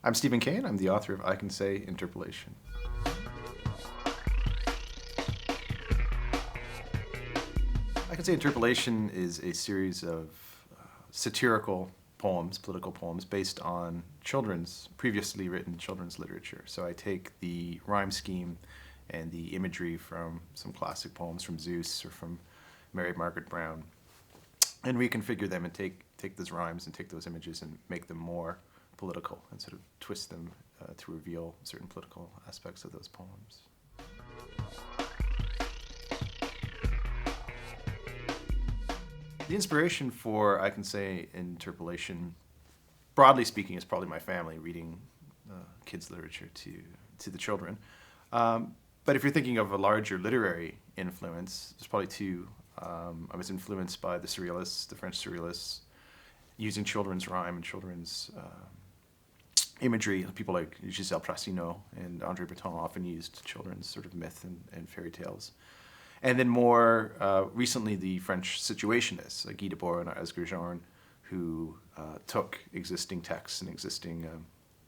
I'm Stephen Cain. I'm the author of I Can Say Interpellation. I Can Say Interpellation is a series of satirical poems, political poems, based on previously written children's literature. So I take the rhyme scheme and the imagery from some classic poems from Zeus or from Mary Margaret Brown and reconfigure them and take those rhymes and take those images and make them more political and sort of twist them to reveal certain political aspects of those poems. The inspiration for I Can Say Interpellation, broadly speaking, is probably my family reading kids' literature to the children. But if you're thinking of a larger literary influence, there's probably two. I was influenced by the surrealists, the French surrealists, using children's rhyme and children's imagery. People like Gisèle Prasino and André Breton often used children's sort of myth and fairy tales. And then more recently, the French situationists, like Guy Debord and Oscar Jorn, who took existing texts and existing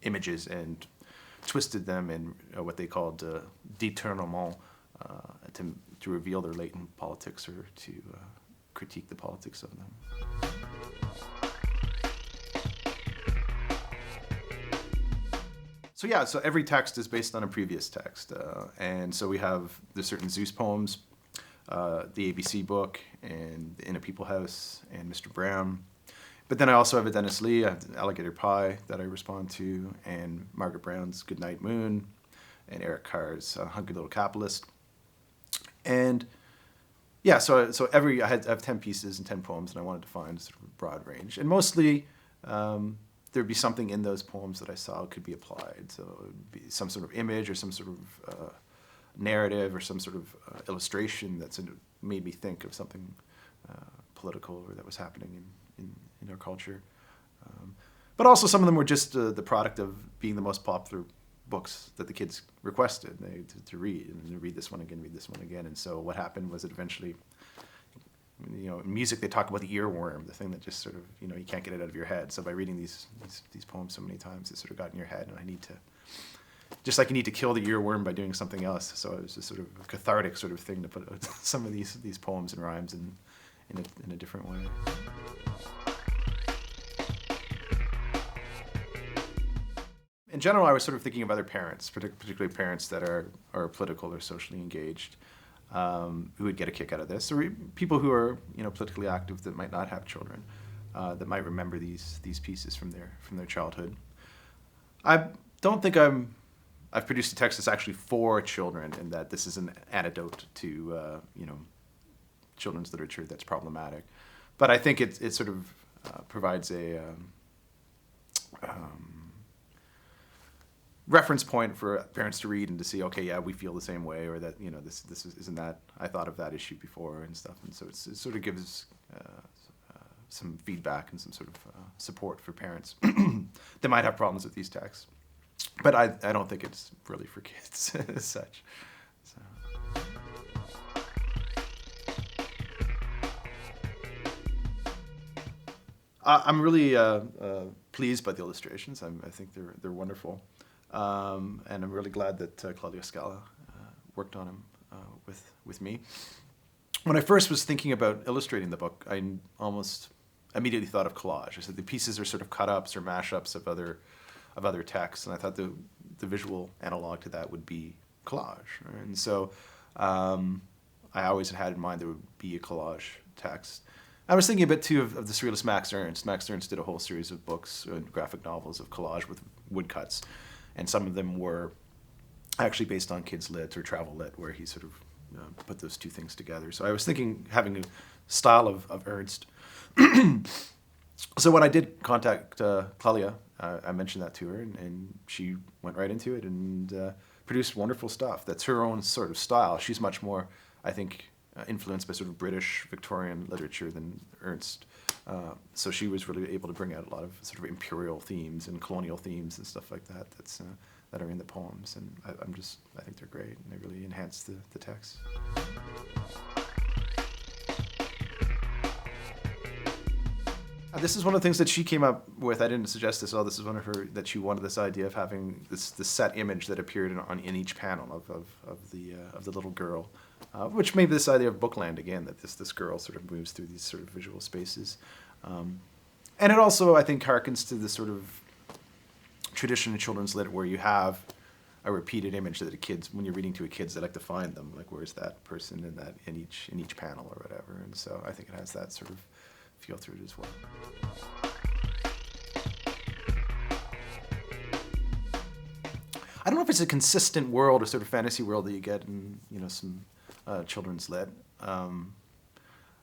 images and twisted them in what they called détournement to reveal their latent politics or to critique the politics of them. So every text is based on a previous text. And so we have the certain Zeus poems, the ABC book, and the In a People House, and Mr. Brown. But then I also have a Dennis Lee, I have Alligator Pie that I respond to, and Margaret Brown's Goodnight Moon, and Eric Carr's Hungry Little Capitalist. And yeah, so I have 10 pieces and 10 poems, and I wanted to find sort of a broad range. And mostly there'd be something in those poems that I saw could be applied. So it would be some sort of image or some sort of narrative or some sort of illustration that sort of made me think of something political or that was happening in our culture. But also some of them were just the product of being the most popular books that the kids requested to read, and to read this one again. And so what happened was that eventually, in music they talk about the earworm, the thing that just sort of, you can't get it out of your head. So by reading these poems so many times, it sort of got in your head, and I need to, just like you need to kill the earworm by doing something else. So it was just sort of a cathartic sort of thing to put some of these poems and rhymes in a different way. In general, I was sort of thinking of other parents, particularly parents that are political or socially engaged, who would get a kick out of this, or people who are politically active that might not have children, that might remember these pieces from their childhood. I don't think I've produced a text that's actually for children, and that this is an antidote to children's literature that's problematic. But I think it sort of provides a reference point for parents to read and to see, okay, yeah, we feel the same way, or that isn't that, I thought of that issue before and stuff. And so it sort of gives some feedback and some sort of support for parents that might have problems with these texts. But I don't think it's really for kids as such. So. I'm really pleased by the illustrations. I think they're wonderful. And I'm really glad that Claudia Scala worked on them with me. When I first was thinking about illustrating the book, I almost immediately thought of collage. I said the pieces are sort of cut-ups or mash-ups of other texts, and I thought the visual analog to that would be collage. Right? And so I always had in mind there would be a collage text. I was thinking a bit too of the surrealist Max Ernst. Max Ernst did a whole series of books and graphic novels of collage with woodcuts. And some of them were actually based on kids' lit or travel lit, where he sort of put those two things together. So I was thinking having a style of Ernst. So when I did contact Claudia, I mentioned that to her, and she went right into it and produced wonderful stuff. That's her own sort of style. She's much more, I think, influenced by sort of British Victorian literature than Ernst. So she was really able to bring out a lot of sort of imperial themes and colonial themes and stuff like that that are in the poems. And I think they're great, and they really enhance the text. This is one of the things that she came up with. I didn't suggest this. This is one of her, that she wanted this idea of having this set image that appeared in each panel of the little girl, which made this idea of bookland again, that this girl sort of moves through these sort of visual spaces. And it also, I think, harkens to the sort of tradition in children's lit where you have a repeated image that when you're reading to a kids, they like to find them, like where's that person in each panel or whatever. And so I think it has that sort of feel through it as well. I don't know if it's a consistent world or sort of fantasy world that you get in some children's lit. I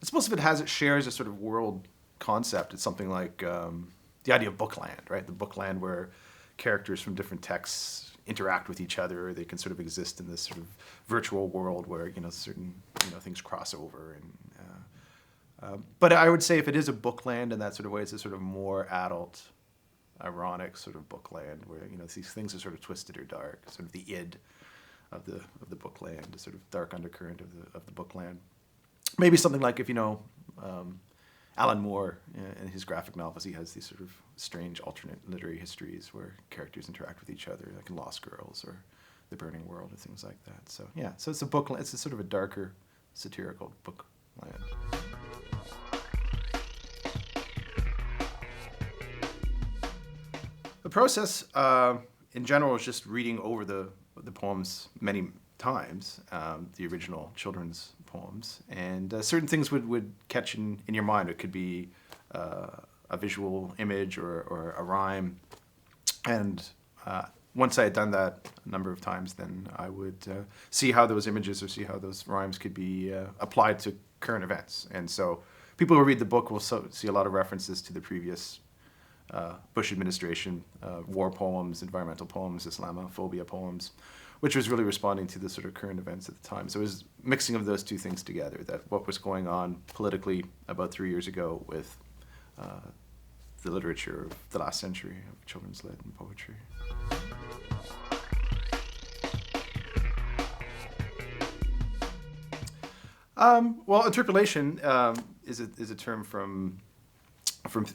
suppose if it shares a sort of world concept, it's something like the idea of bookland, right? The bookland where characters from different texts interact with each other. They can sort of exist in this sort of virtual world where certain things cross over. But I would say if it is a bookland in that sort of way, it's a sort of more adult, ironic sort of bookland where these things are sort of twisted or dark, sort of the id of the bookland, the sort of dark undercurrent of the bookland. Maybe something like if Alan Moore in his graphic novels, he has these sort of strange alternate literary histories where characters interact with each other, like in Lost Girls or The Burning World or things like that. So yeah, so it's a bookland. It's a sort of a darker, satirical bookland. The process, in general, is just reading over the poems many times, the original children's poems, and certain things would catch in your mind. It could be a visual image or a rhyme, and once I had done that a number of times, then I would see how those images or see how those rhymes could be applied to current events. And so people who read the book will see a lot of references to the previous Bush administration, war poems, environmental poems, Islamophobia poems, which was really responding to the sort of current events at the time. So it was mixing of those two things together, that what was going on politically about 3 years ago with the literature of the last century of children's lit and poetry. Well, interpellation is a term from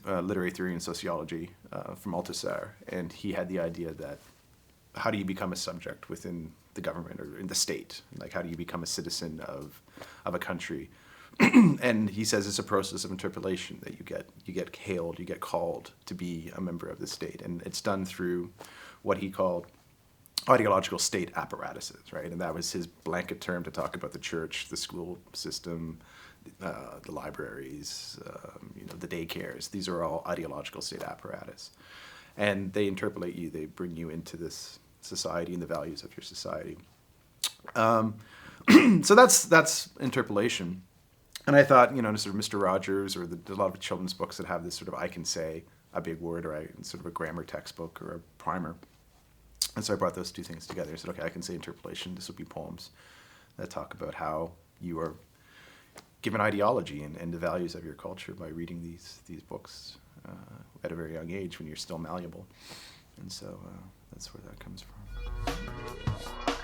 literary theory and sociology from Althusser, and he had the idea that how do you become a subject within the government or in the state? Like, how do you become a citizen of a country? And he says it's a process of interpellation that you get hailed, you get called to be a member of the state, and it's done through what he called ideological state apparatuses, right? And that was his blanket term to talk about the church, the school system, the libraries, the daycares. These are all ideological state apparatus. And they interpellate you, they bring you into this society and the values of your society. So that's interpellation. And I thought, sort of Mr. Rogers, or there's a lot of children's books that have this sort of I Can Say, a big word, or sort of a grammar textbook or a primer. And so I brought those two things together. I said, okay, I can say interpellation. This would be poems that talk about how you are given ideology and the values of your culture by reading these books at a very young age when you're still malleable. And so that's where that comes from.